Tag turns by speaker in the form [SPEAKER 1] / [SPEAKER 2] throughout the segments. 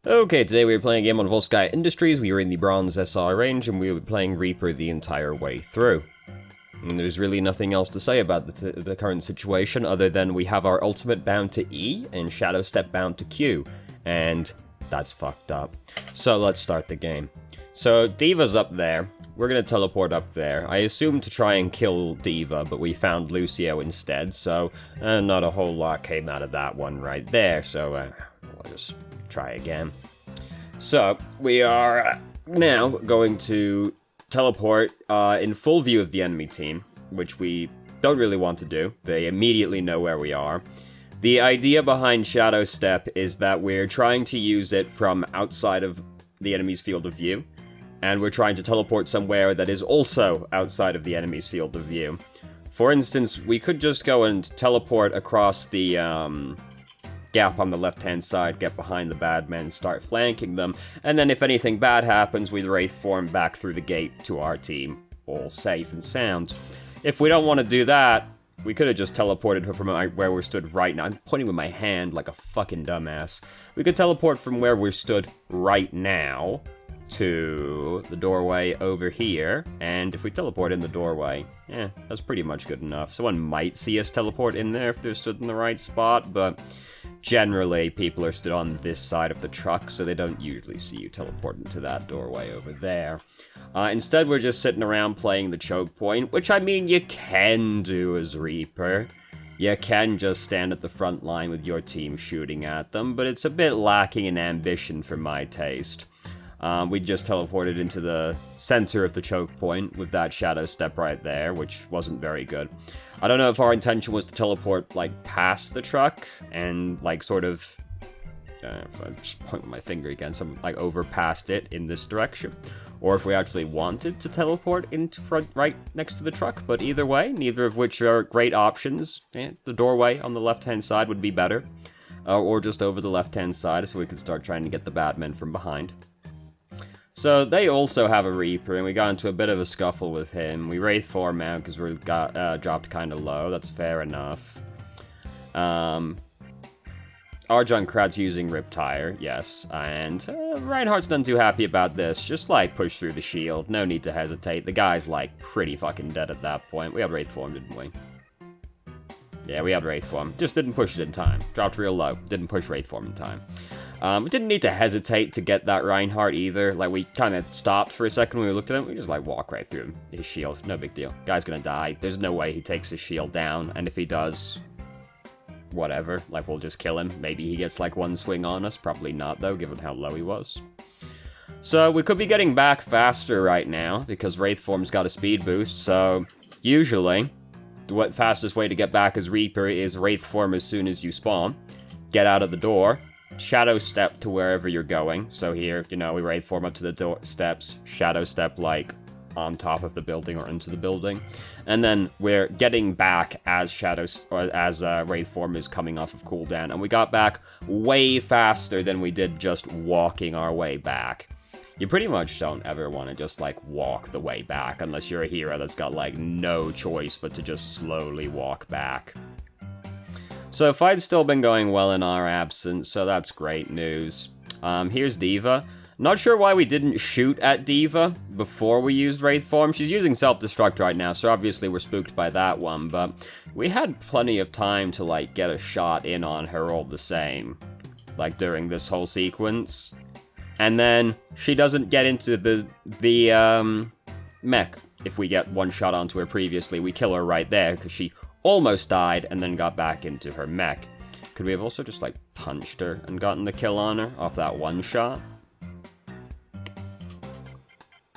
[SPEAKER 1] Okay, today we are playing a game on Volsky Industries. We are in the Bronze SR range, and we were playing Reaper the entire way through. And there's really nothing else to say about the current situation, other than we have our ultimate bound to E, and Shadow Step bound to Q. And that's fucked up. So let's start the game. So D.Va's up there. We're gonna teleport up there. I assumed to try and kill D.Va, but we found Lucio instead, so not a whole lot came out of that one right there, so we'll just try again. So, we are now going to teleport in full view of the enemy team, which we don't really want to do. They immediately know where we are. The idea behind Shadow Step is that we're trying to use it from outside of the enemy's field of view, and we're trying to teleport somewhere that is also outside of the enemy's field of view. For instance, we could just go and teleport across the gap on the left-hand side, get behind the bad men, start flanking them, and then if anything bad happens, we'd Wraith form back through the gate to our team, all safe and sound. If we don't want to do that, we could have just teleported her from where we stood right now. I'm pointing with my hand like a fucking dumbass. We could teleport from where we stood right now to the doorway over here, and if we teleport in the doorway, that's pretty much good enough. Someone might see us teleport in there if they're stood in the right spot, but generally people are stood on this side of the truck, so they don't usually see you teleport into that doorway over there. Instead, we're just sitting around playing the choke point, which I mean you can do as Reaper. You can just stand at the front line with your team shooting at them, but it's a bit lacking in ambition for my taste. We just teleported into the center of the choke point with that Shadow Step right there, which wasn't very good. I don't know if our intention was to teleport, like, past the truck and, like, sort of, if I just point with my finger again, like, over past it in this direction, or if we actually wanted to teleport into front, right next to the truck, but either way, neither of which are great options. The doorway on the left-hand side would be better, or just over the left-hand side so we could start trying to get the bad men from behind. So they also have a Reaper, and we got into a bit of a scuffle with him. We Wraith form out because we got dropped kind of low. That's fair enough. Our Junkrat's using Riptire, yes, and Reinhardt's not too happy about this. Just, like, push through the shield. No need to hesitate. The guy's, like, pretty fucking dead at that point. We had Wraith form, didn't we? Yeah, we had Wraith form. Just didn't push it in time. Dropped real low. Didn't push Wraith form in time. We didn't need to hesitate to get that Reinhardt either. Like, we kind of stopped for a second when we looked at him. We just, like, walk right through his shield. No big deal. Guy's gonna die. There's no way he takes his shield down. And if he does, whatever. Like, we'll just kill him. Maybe he gets, like, one swing on us. Probably not, though, given how low he was. So, we could be getting back faster right now, because Wraith Form's got a speed boost. So, usually, the fastest way to get back as Reaper is Wraith Form as soon as you spawn. Get out of the door. Shadow Step to wherever you're going. So here, you know, we Wraith Form up to the door steps, Shadow Step, like, on top of the building or into the building. And then we're getting back as Wraith Form is coming off of cooldown. And we got back way faster than we did just walking our way back. You pretty much don't ever want to just, like, walk the way back unless you're a hero that's got, like, no choice but to just slowly walk back. So fight's still been going well in our absence, so that's great news. Here's D.Va. Not sure why we didn't shoot at D.Va before we used Wraith Form. She's using Self-Destruct right now, so obviously we're spooked by that one, but we had plenty of time to, like, get a shot in on her all the same, like, during this whole sequence. And then she doesn't get into the mech. If we get one shot onto her previously, we kill her right there, because she almost died, and then got back into her mech. Could we have also just, like, punched her and gotten the kill on her off that one shot?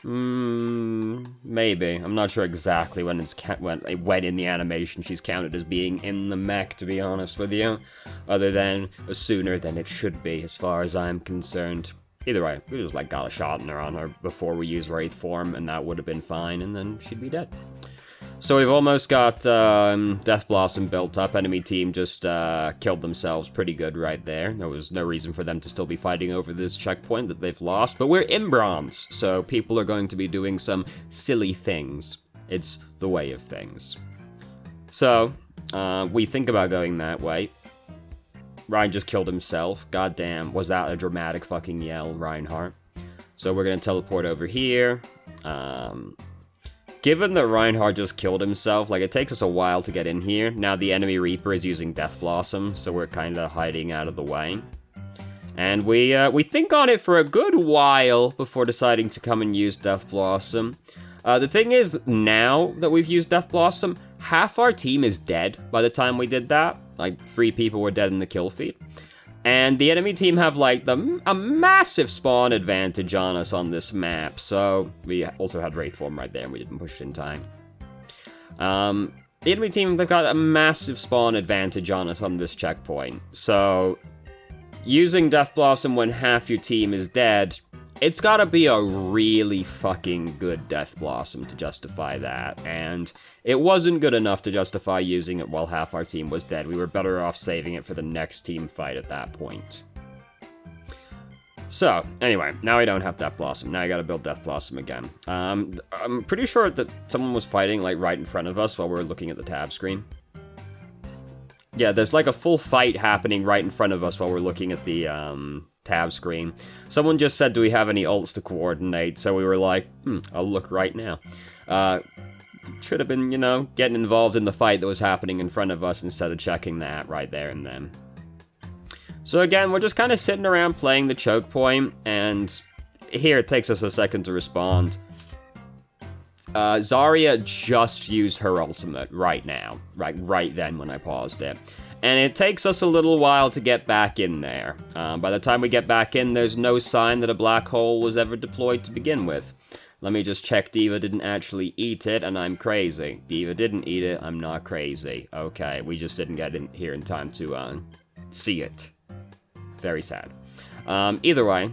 [SPEAKER 1] Maybe. I'm not sure exactly when when in the animation she's counted as being in the mech, to be honest with you. Other than sooner than it should be, as far as I'm concerned. Either way, we just, like, got a shot on her before we used Wraith Form, and that would have been fine, and then she'd be dead. So we've almost got Death Blossom built up. Enemy team just killed themselves pretty good right there. There was no reason for them to still be fighting over this checkpoint that they've lost. But we're in bronze, so people are going to be doing some silly things. It's the way of things. So we think about going that way. Ryan just killed himself. God damn, was that a dramatic fucking yell, Reinhardt? So we're gonna teleport over here. Given that Reinhardt just killed himself, like, it takes us a while to get in here. Now the enemy Reaper is using Death Blossom, so we're kind of hiding out of the way. And we think on it for a good while before deciding to come and use Death Blossom. The thing is, now that we've used Death Blossom, half our team is dead by the time we did that. Like, 3 people were dead in the kill feed. And the enemy team have, like, a massive spawn advantage on us on this map. So, we also had Wraith Form right there, and we didn't push it in time. The enemy team, they've got a massive spawn advantage on us on this checkpoint. So, using Death Blossom when half your team is dead, it's gotta be a really fucking good Death Blossom to justify that. And it wasn't good enough to justify using it while half our team was dead. We were better off saving it for the next team fight at that point. So, anyway, now we don't have Death Blossom. Now I gotta build Death Blossom again. I'm pretty sure that someone was fighting, like, right in front of us while we were looking at the tab screen. Yeah, there's, like, a full fight happening right in front of us while we're looking at the, tab screen. Someone just said, do we have any ults to coordinate? So we were like, I'll look right now. Should have been, you know, getting involved in the fight that was happening in front of us instead of checking that right there and then. So again, we're just kind of sitting around playing the choke point, and here it takes us a second to respond. Zarya just used her ultimate right now, right then when I paused it. And it takes us a little while to get back in there. By the time we get back in, there's no sign that a black hole was ever deployed to begin with. Let me just check D.Va didn't actually eat it, and I'm crazy. D.Va didn't eat it, I'm not crazy. Okay, we just didn't get in here in time to see it. Very sad. Either way,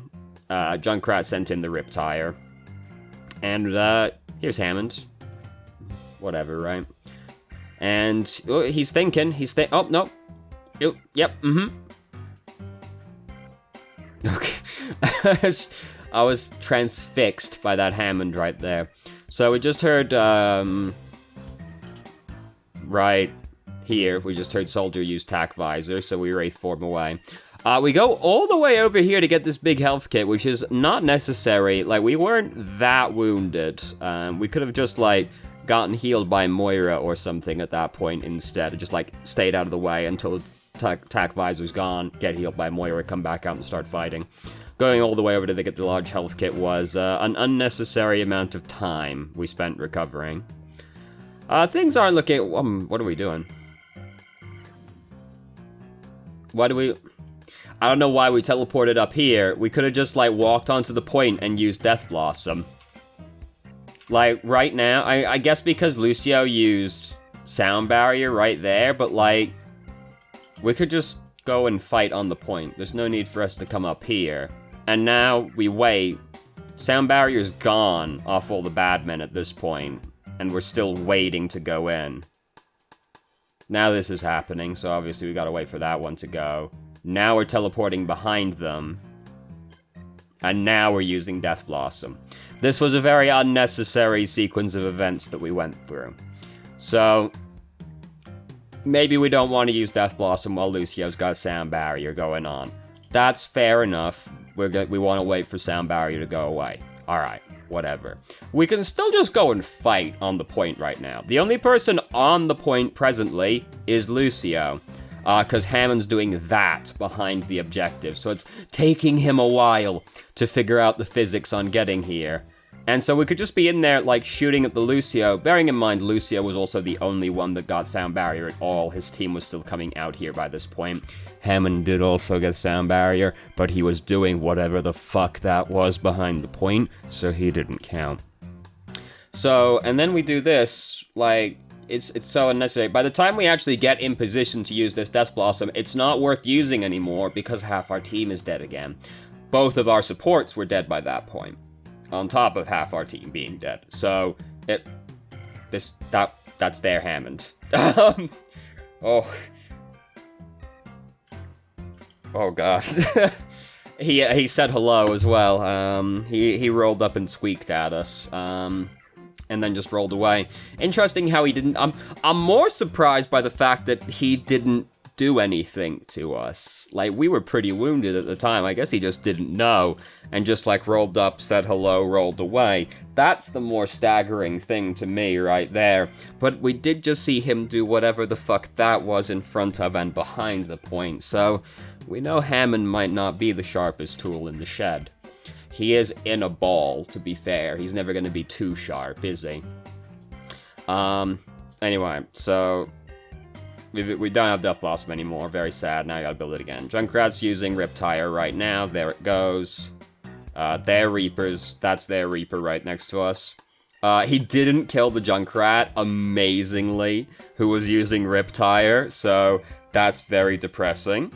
[SPEAKER 1] Junkrat sent in the Riptire. And here's Hammond. Whatever, right? And he's thinking, oh, no. Yep, Okay. I was transfixed by that Hammond right there. So we just heard, right here, we just heard Soldier use Tac Visor, so we Wraith Form away. We go all the way over here to get this big health kit, which is not necessary. Like, we weren't that wounded. We could have just, like, gotten healed by Moira or something at that point instead. Or just, like, stayed out of the way until Tac Visor's gone, get healed by Moira, come back out and start fighting. Going all the way over to get the large health kit was an unnecessary amount of time we spent recovering. Things aren't looking... what are we doing? Why do we... I don't know why we teleported up here. We could have just, like, walked onto the point and used Death Blossom. Like, right now, I guess because Lucio used Sound Barrier right there, but, like, we could just go and fight on the point. There's no need for us to come up here. And now we wait. Sound Barrier's gone off all the bad men at this point, and we're still waiting to go in. Now this is happening, so obviously we gotta wait for that one to go. Now we're teleporting behind them. And now we're using Death Blossom. This was a very unnecessary sequence of events that we went through. So, maybe we don't want to use Death Blossom while Lucio's got Sound Barrier going on. That's fair enough. We want to wait for Sound Barrier to go away. Alright, whatever. We can still just go and fight on the point right now. The only person on the point presently is Lucio. Because Hammond's doing that behind the objective, so it's taking him a while to figure out the physics on getting here. And so we could just be in there, like, shooting at the Lucio, bearing in mind Lucio was also the only one that got Sound Barrier at all. His team was still coming out here by this point. Hammond did also get Sound Barrier, but he was doing whatever the fuck that was behind the point, so he didn't count. So, and then we do this, like... It's so unnecessary. By the time we actually get in position to use this Death Blossom, it's not worth using anymore because half our team is dead again. Both of our supports were dead by that point, on top of half our team being dead. So, that's their Hammond. Oh god. He said hello as well. He rolled up and squeaked at us. And then just rolled away. Interesting how he didn't... I'm more surprised by the fact that he didn't do anything to us. Like, we were pretty wounded at the time. I guess he just didn't know, and just, like, rolled up, said hello, rolled away. That's the more staggering thing to me right there. But we did just see him do whatever the fuck that was in front of and behind the point, so we know Hammond might not be the sharpest tool in the shed. He is in a ball, to be fair. He's never going to be too sharp, is he? Anyway, so we don't have Death Blossom anymore. Very sad. Now I gotta build it again. Junkrat's using Riptire right now. There it goes. Their Reapers. That's their Reaper right next to us. He didn't kill the Junkrat, amazingly, who was using Riptire, so that's very depressing.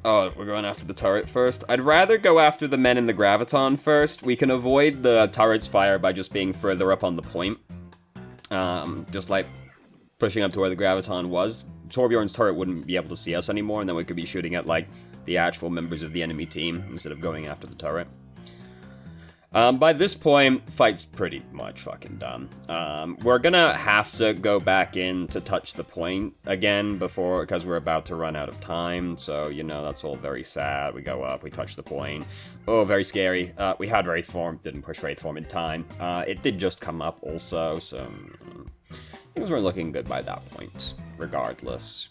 [SPEAKER 1] Oh, we're going after the turret first. I'd rather go after the men in the Graviton first. We can avoid the turret's fire by just being further up on the point. Just like pushing up to where the Graviton was. Torbjorn's turret wouldn't be able to see us anymore, and then we could be shooting at, like, the actual members of the enemy team instead of going after the turret. By this point, fight's pretty much fucking done. We're gonna have to go back in to touch the point again because we're about to run out of time, so, you know, that's all very sad. We go up, we touch the point. Oh, very scary. We had Wraith Form, didn't push Wraith Form in time. It did just come up also, so things were looking good by that point, regardless.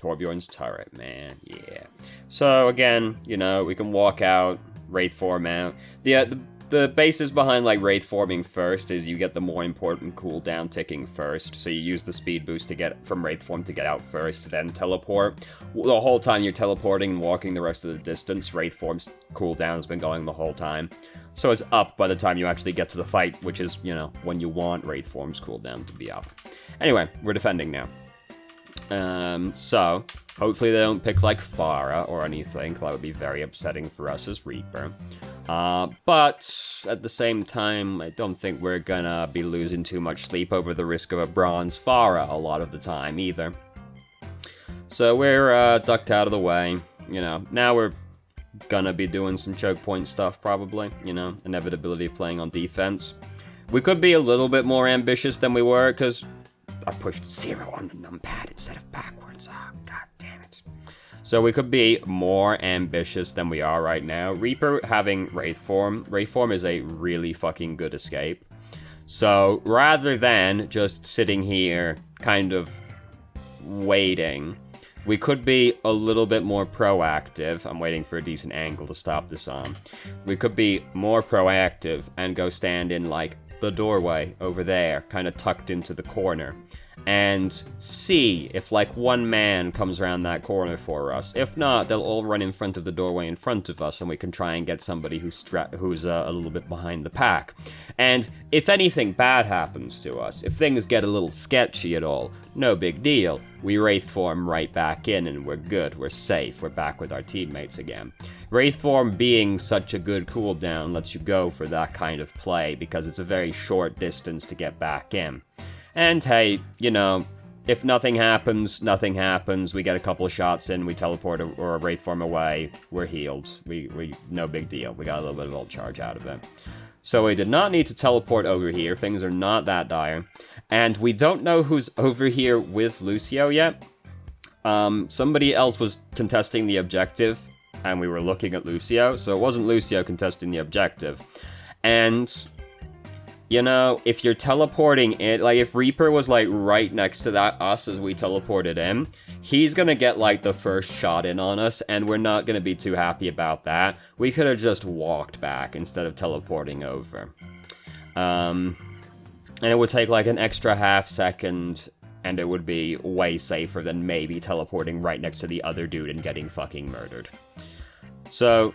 [SPEAKER 1] Torbjorn's turret, man, yeah. So, again, you know, we can walk out, Wraith Form out. The basis behind, like, Wraith Forming first is you get the more important cooldown ticking first. So you use the speed boost to get from Wraith Form to get out first, then teleport. The whole time you're teleporting and walking the rest of the distance, Wraith Form's cooldown has been going the whole time. So it's up by the time you actually get to the fight, which is, you know, when you want Wraith Form's cooldown to be up. Anyway, we're defending now. So, hopefully they don't pick, like, Pharah or anything. That would be very upsetting for us as Reaper. But, at the same time, I don't think we're gonna be losing too much sleep over the risk of a bronze Pharah a lot of the time, either. So we're, ducked out of the way. You know, now we're gonna be doing some choke point stuff, probably. You know, inevitability of playing on defense. We could be a little bit more ambitious than we were, because I pushed 0 on the numpad instead of backwards. Oh, god damn it. So we could be more ambitious than we are right now. Reaper having Wraith Form. Wraith Form is a really fucking good escape. So rather than just sitting here kind of waiting, we could be a little bit more proactive. I'm waiting for a decent angle to stop this on. We could be more proactive and go stand in, like, the doorway over there, kind of tucked into the corner, and see if, like, one man comes around that corner for us. If not, they'll all run in front of the doorway in front of us, and we can try and get somebody who's a little bit behind the pack. And if anything bad happens to us, if things get a little sketchy at all, no big deal. We Wraith Form right back in, and we're good, we're safe, we're back with our teammates again. Wraith Form being such a good cooldown lets you go for that kind of play, because it's a very short distance to get back in. And hey, you know, if nothing happens, nothing happens. We get a couple of shots in, we teleport or a Wraith Form away, we're healed. We no big deal. We got a little bit of ult charge out of it. So we did not need to teleport over here. Things are not that dire. And we don't know who's over here with Lucio yet. Somebody else was contesting the objective, and we were looking at Lucio, so it wasn't Lucio contesting the objective. And, you know, if you're teleporting in, like, if Reaper was, like, right next to us as we teleported in, he's gonna get, like, the first shot in on us, and we're not gonna be too happy about that. We could have just walked back instead of teleporting over. And it would take, like, an extra half second, and it would be way safer than maybe teleporting right next to the other dude and getting fucking murdered. So,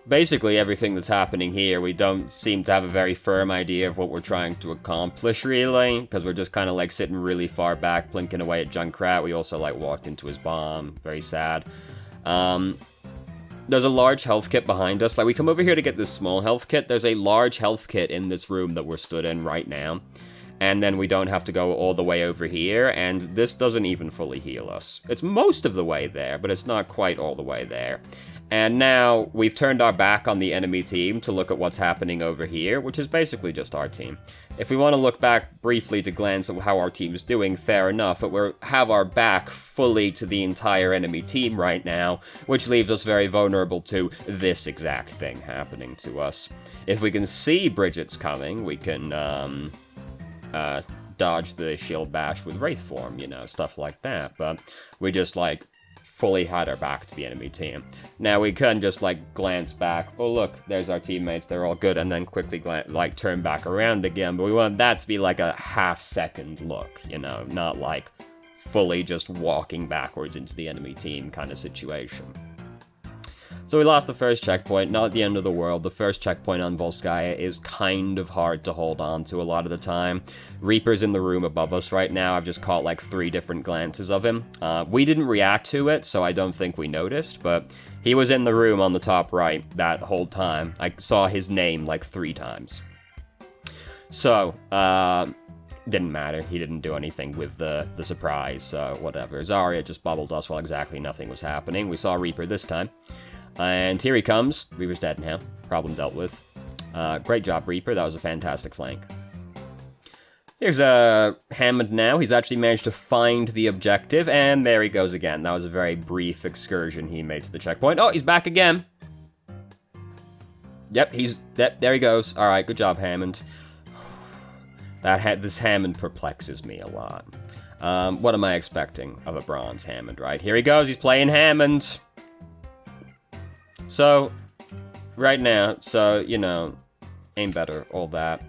[SPEAKER 1] basically everything that's happening here, we don't seem to have a very firm idea of what we're trying to accomplish, really, because we're just kind of, like, sitting really far back, blinking away at Junkrat. We also, like, walked into his bomb. Very sad. There's a large health kit behind us. Like, we come over here to get this small health kit. There's a large health kit in this room that we're stood in right now. And then we don't have to go all the way over here, and this doesn't even fully heal us. It's most of the way there, but it's not quite all the way there. And now we've turned our back on the enemy team to look at what's happening over here, which is basically just our team. If we want to look back briefly to glance at how our team's doing, fair enough, but we have our back fully to the entire enemy team right now, which leaves us very vulnerable to this exact thing happening to us. If we can see Bridget's coming, we can dodge the shield bash with Wraith form, you know, stuff like that, but we just, like, fully had our back to the enemy team. Now we can just like glance back, oh look, there's our teammates, they're all good, and then quickly like turn back around again, but we want that to be like a half-second look, you know, not like fully just walking backwards into the enemy team kind of situation. So we lost the first checkpoint, not the end of the world. The first checkpoint on Volskaya is kind of hard to hold on to a lot of the time. Reaper's in the room above us right now. I've just caught like 3 different glances of him. We didn't react to it, so I don't think we noticed, but he was in the room on the top right that whole time. I saw his name like 3 times. So, didn't matter. He didn't do anything with the surprise, so whatever. Zarya just bubbled us while exactly nothing was happening. We saw Reaper this time. And here he comes. Reaper's dead now. Problem dealt with. Great job, Reaper. That was a fantastic flank. Here's Hammond now. He's actually managed to find the objective, and there he goes again. That was a very brief excursion he made to the checkpoint. Oh, he's back again. Yep, there he goes. All right, good job, Hammond. This Hammond perplexes me a lot. What am I expecting of a bronze Hammond, right? Here he goes. He's playing Hammond. So, right now, so, you know, aim better, all that.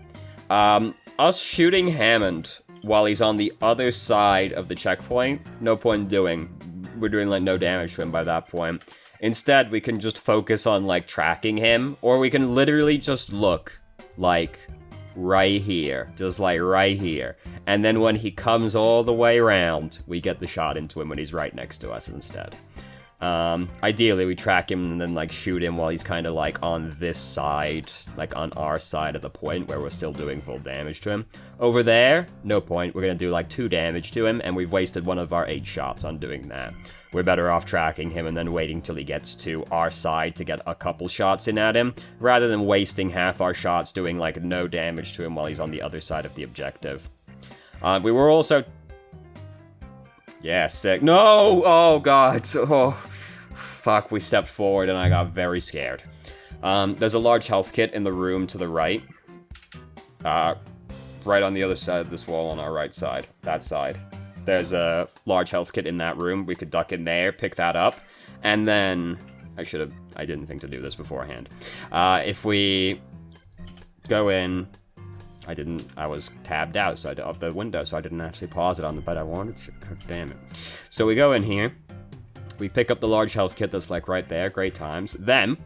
[SPEAKER 1] Us shooting Hammond while he's on the other side of the checkpoint, no point in doing. We're doing, like, no damage to him by that point. Instead, we can just focus on, like, tracking him, or we can literally just look, like, right here. Just, like, right here. And then when he comes all the way around, we get the shot into him when he's right next to us instead. Ideally, we track him and then, like, shoot him while he's kind of, like, on this side, like, on our side of the point where we're still doing full damage to him. Over there, no point. We're gonna do, like, 2 damage to him, and we've wasted one of our 8 shots on doing that. We're better off tracking him and then waiting till he gets to our side to get a couple shots in at him, rather than wasting half our shots doing, like, no damage to him while he's on the other side of the objective. We were also... Yeah, sick. No! Oh, God. Oh, fuck. We stepped forward and I got very scared. There's a large health kit in the room to the right. Right on the other side of this wall on our right side. That side. There's a large health kit in that room. We could duck in there, pick that up, and then... I didn't think to do this beforehand. If we go in... I was tabbed out of the window, so I didn't actually pause it on the bed I wanted to. God damn it. So we go in here, we pick up the large health kit that's like right there, great times. Then,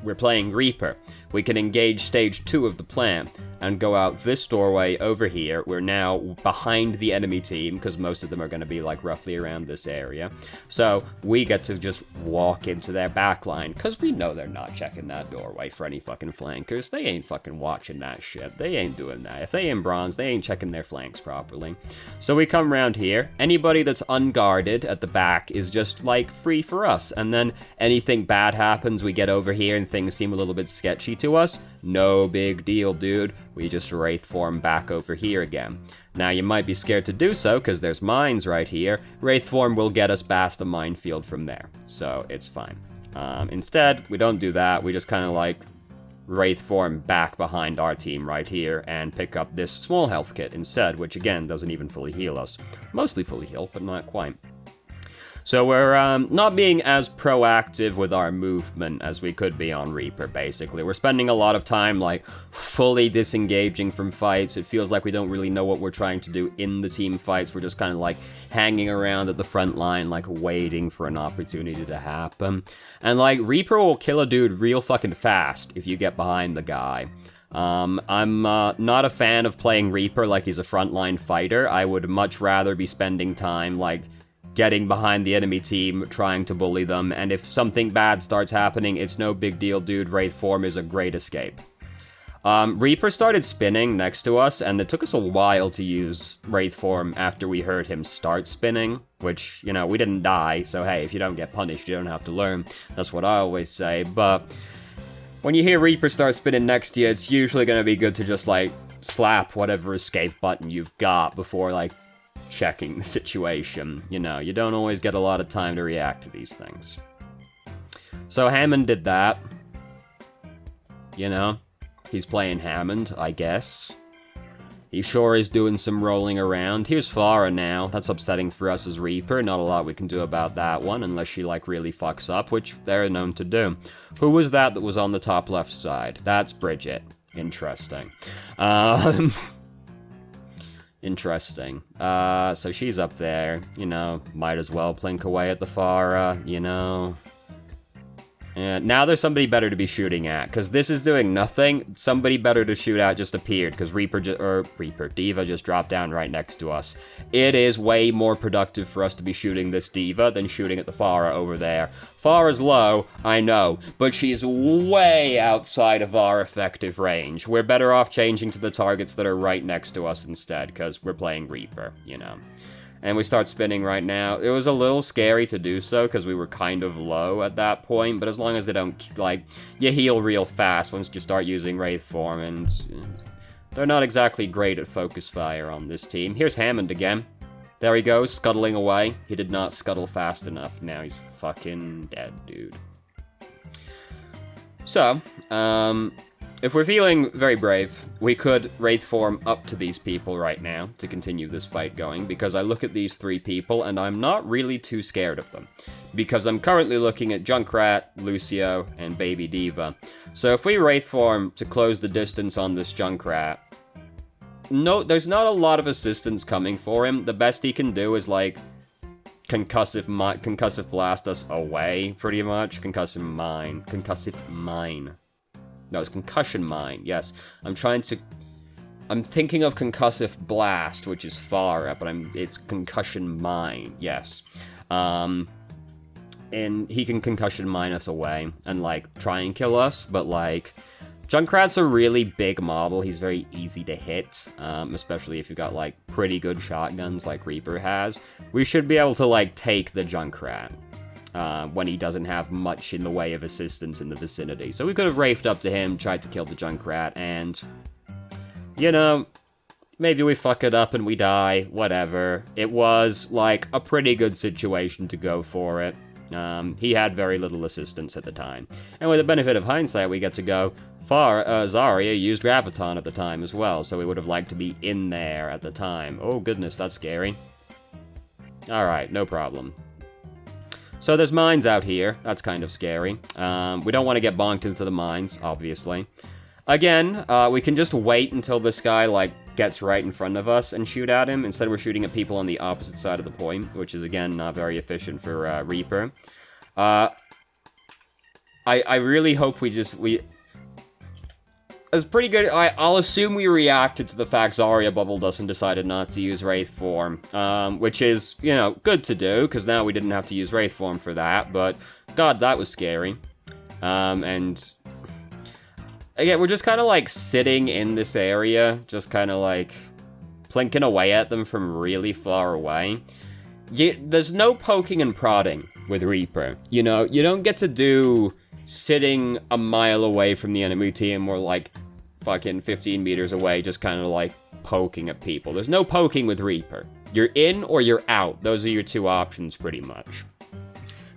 [SPEAKER 1] we're playing Reaper. We can engage stage 2 of the plan and go out this doorway over here. We're now behind the enemy team, because most of them are going to be like roughly around this area. So we get to just walk into their backline, because we know they're not checking that doorway for any fucking flankers. They ain't fucking watching that shit. They ain't doing that. If they in bronze, they ain't checking their flanks properly. So we come around here. Anybody that's unguarded at the back is just like free for us. And then anything bad happens, we get over here and things seem a little bit sketchy to us. No big deal, dude. We just Wraith form back over here again. Now, you might be scared to do so, because there's mines right here. Wraith form will get us past the minefield from there, so it's fine. Instead, we don't do that. We just kind of, like, Wraith form back behind our team right here and pick up this small health kit instead, which, again, doesn't even fully heal us. Mostly fully healed, but not quite. So we're not being as proactive with our movement as we could be on Reaper, basically. We're spending a lot of time, like, fully disengaging from fights. It feels like we don't really know what we're trying to do in the team fights. We're just kind of, like, hanging around at the front line, like, waiting for an opportunity to happen. And, like, Reaper will kill a dude real fucking fast if you get behind the guy. I'm not a fan of playing Reaper like he's a frontline fighter. I would much rather be spending time, like, getting behind the enemy team, trying to bully them, and if something bad starts happening, it's no big deal, dude. Wraith form is a great escape. Reaper started spinning next to us, and it took us a while to use Wraith form after we heard him start spinning, which, you know, we didn't die, so hey, if you don't get punished, you don't have to learn. That's what I always say, but when you hear Reaper start spinning next to you, it's usually going to be good to just, like, slap whatever escape button you've got before, like, checking the situation. You know, you don't always get a lot of time to react to these things. So Hammond did that. You know, he's playing Hammond, I guess. He sure is doing some rolling around. Here's Farah now. That's upsetting for us as Reaper. Not a lot we can do about that one, unless she, like, really fucks up, which they're known to do. Who was that was on the top left side? That's Bridget. Interesting. Interesting. So she's up there. You know, might as well plink away at the Farah, you know. And now there's somebody better to be shooting at, because this is doing nothing. Somebody better to shoot at just appeared, because Diva just dropped down right next to us. It is way more productive for us to be shooting this Diva than shooting at the Farah over there. Farah's low, I know, but she's way outside of our effective range. We're better off changing to the targets that are right next to us instead, because we're playing Reaper, you know. And we start spinning right now. It was a little scary to do so, because we were kind of low at that point, but as long as they don't, like, you heal real fast once you start using Wraith form, and they're not exactly great at focus fire on this team. Here's Hammond again. There he goes, scuttling away. He did not scuttle fast enough. Now he's fucking dead, dude. So, if we're feeling very brave, we could Wraith form up to these people right now to continue this fight going, because I look at these three people and I'm not really too scared of them, because I'm currently looking at Junkrat, Lucio, and Baby Diva. So if we Wraith form to close the distance on this Junkrat, no, there's not a lot of assistance coming for him. The best he can do is, like, concussive blast us away, pretty much. Concussive mine. No, it's concussion mine, yes. I'm thinking of concussive blast, which is Farah, but it's concussion mine, yes. And he can concussion mine us away and, like, try and kill us, but, like, Junkrat's a really big model. He's very easy to hit, especially if you've got, like, pretty good shotguns like Reaper has. We should be able to, like, take the Junkrat. When he doesn't have much in the way of assistance in the vicinity. So we could have rafed up to him, tried to kill the Junkrat, and, you know, maybe we fuck it up and we die, whatever. It was, like, a pretty good situation to go for it. He had very little assistance at the time. And with the benefit of hindsight, we get to go, Zarya used Graviton at the time as well, so we would have liked to be in there at the time. Oh goodness, that's scary. Alright, no problem. So there's mines out here. That's kind of scary. We don't want to get bonked into the mines, obviously. Again, we can just wait until this guy, like, gets right in front of us and shoot at him. Instead, we're shooting at people on the opposite side of the point, which is, again, not very efficient for Reaper. I really hope it's pretty good. I'll assume we reacted to the fact Zarya bubbled us and decided not to use Wraith form, which is, you know, good to do, because now we didn't have to use Wraith form for that, but god, that was scary. And again, we're just kind of, like, sitting in this area, just kind of, like, plinking away at them from really far away. There's no poking and prodding with Reaper. You know, you don't get to do sitting a mile away from the enemy team or, like, fucking 15 meters away, just kind of, like, poking at people. There's no poking with Reaper. You're in or you're out. Those are your two options, pretty much.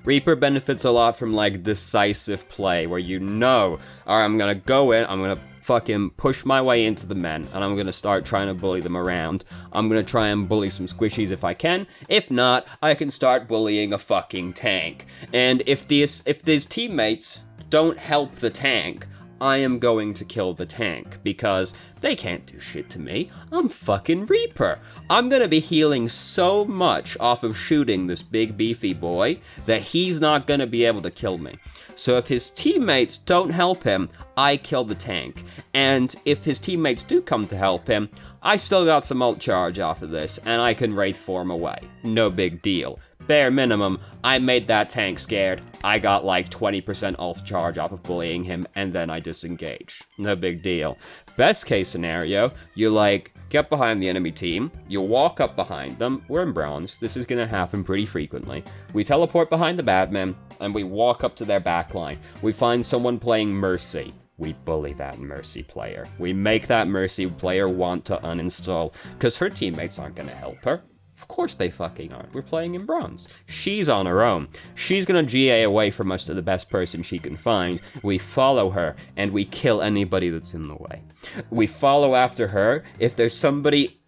[SPEAKER 1] Reaper benefits a lot from, like, decisive play, where you know, alright, I'm gonna go in, I'm gonna fucking push my way into the men, and I'm gonna start trying to bully them around. I'm gonna try and bully some squishies if I can. If not, I can start bullying a fucking tank. And if these teammates don't help the tank, I am going to kill the tank, because they can't do shit to me. I'm fucking Reaper. I'm gonna be healing so much off of shooting this big beefy boy that he's not gonna be able to kill me. So if his teammates don't help him, I kill the tank. And if his teammates do come to help him, I still got some ult charge off of this, and I can Wraith form away. No big deal. bare minimum, I made that tank scared. I got like 20% off charge off of bullying him, and then I disengage. No big deal. Best case scenario, you like get behind the enemy team, you walk up behind them. We're in bronze. This is gonna happen pretty frequently. We teleport behind the badman, and we walk up to their backline. We find someone playing Mercy. We bully that Mercy player. We make that Mercy player want to uninstall, because her teammates aren't gonna help her. Of course they fucking aren't. We're playing in bronze. She's on her own. She's gonna GA away from us to the best person she can find. We follow her, and we kill anybody that's in the way. We follow after her. If there's somebody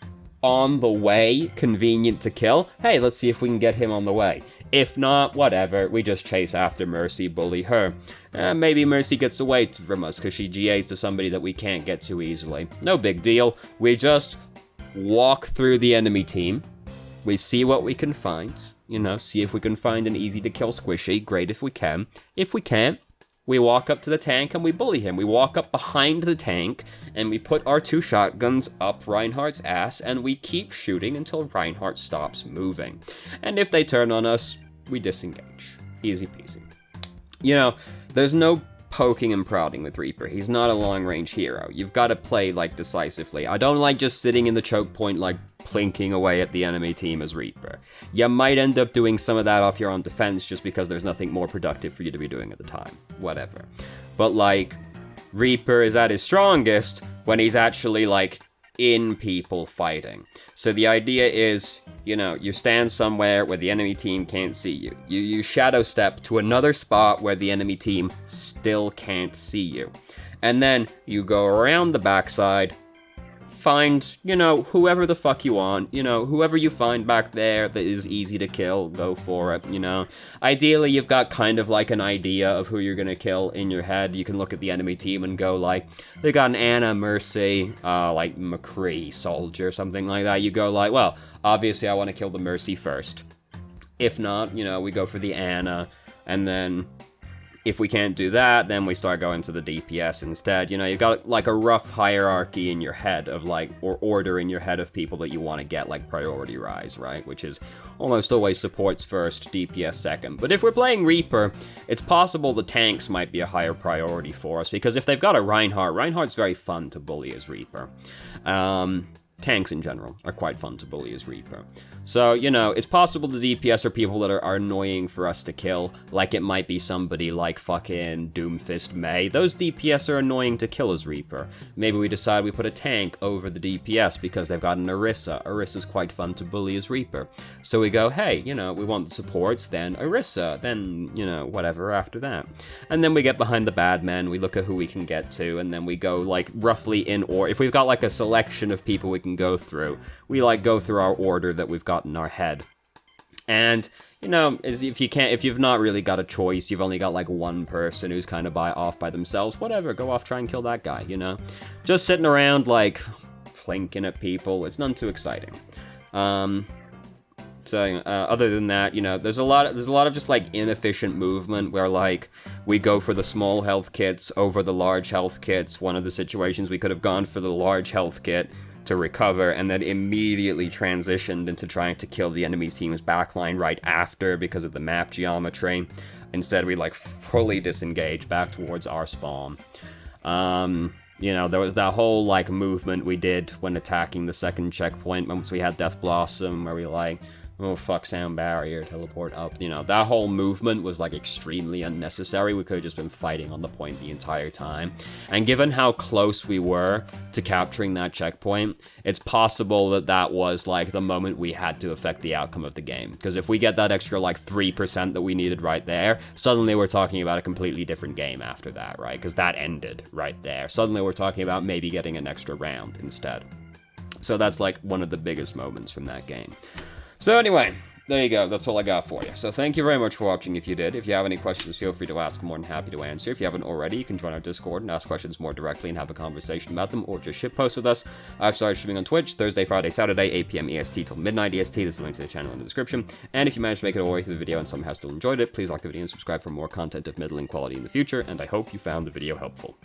[SPEAKER 1] on the way convenient to kill, hey, let's see if we can get him on the way. If not, whatever, we just chase after Mercy, bully her. Maybe Mercy gets away from us because she GAs to somebody that we can't get to easily. No big deal. We just walk through the enemy team. We see what we can find, see if we can find an easy-to-kill squishy. Great if we can. If we can't, we walk up to the tank and we bully him. We walk up behind the tank and we put our 2 shotguns up Reinhardt's ass and we keep shooting until Reinhardt stops moving. And if they turn on us, we disengage. Easy peasy. There's no poking and prodding with Reaper. He's not a long-range hero. You've got to play, decisively. I don't like just sitting in the choke point, plinking away at the enemy team as Reaper. You might end up doing some of that off your own defense just because there's nothing more productive for you to be doing at the time. Whatever. But, Reaper is at his strongest when he's actually, in people fighting. So the idea is, you stand somewhere where the enemy team can't see you. You shadow step to another spot where the enemy team still can't see you. And then you go around the backside, find, whoever the fuck you want, whoever you find back there that is easy to kill, go for it, Ideally, you've got kind of an idea of who you're gonna kill in your head. You can look at the enemy team and go they got an Anna, Mercy, McCree, Soldier, something like that. You go well, obviously I want to kill the Mercy first. If not, we go for the Anna, and then if we can't do that, then we start going to the DPS instead. You've got a rough hierarchy in your head of or order in your head of people that you want to get priority rise, right? Which is almost always supports first, DPS second. But if we're playing Reaper, it's possible the tanks might be a higher priority for us, because if they've got a Reinhardt's very fun to bully as Reaper. Tanks in general are quite fun to bully as Reaper. So, it's possible the DPS are people that are annoying for us to kill, it might be somebody like fucking Doomfist May. Those DPS are annoying to kill as Reaper. Maybe we decide we put a tank over the DPS because they've got an Orisa. Orisa's quite fun to bully as Reaper. So we go, hey, we want the supports, then Orisa, then, whatever after that. And then we get behind the bad men, we look at who we can get to, and then we go, roughly in order. If we've got, a selection of people we can go through, we, go through our order that we've got in our head. And, if you've not really got a choice, you've only got, one person who's kind of off by themselves, whatever, go off, try and kill that guy, Just sitting around, plinking at people, it's none too exciting. So, other than that, there's a lot of just, inefficient movement where, we go for the small health kits over the large health kits. One of the situations we could have gone for the large health kit to recover, and then immediately transitioned into trying to kill the enemy team's backline right after because of the map geometry. Instead, we, fully disengage back towards our spawn. There was that whole, movement we did when attacking the second checkpoint once we had Death Blossom, where we, oh, fuck, sound barrier, teleport up. That whole movement was, extremely unnecessary. We could have just been fighting on the point the entire time. And given how close we were to capturing that checkpoint, it's possible that that was, the moment we had to affect the outcome of the game. Because if we get that extra, 3% that we needed right there, suddenly we're talking about a completely different game after that, right? Because that ended right there. Suddenly we're talking about maybe getting an extra round instead. So that's, one of the biggest moments from that game. So anyway, there you go. That's all I got for you. So thank you very much for watching if you did. If you have any questions, feel free to ask. I'm more than happy to answer. If you haven't already, you can join our Discord and ask questions more directly and have a conversation about them, or just shitpost with us. I've started streaming on Twitch Thursday, Friday, Saturday, 8 p.m. EST till midnight EST. There's a link to the channel in the description. And if you managed to make it all the way through the video and somehow still enjoyed it, please like the video and subscribe for more content of middling quality in the future, and I hope you found the video helpful.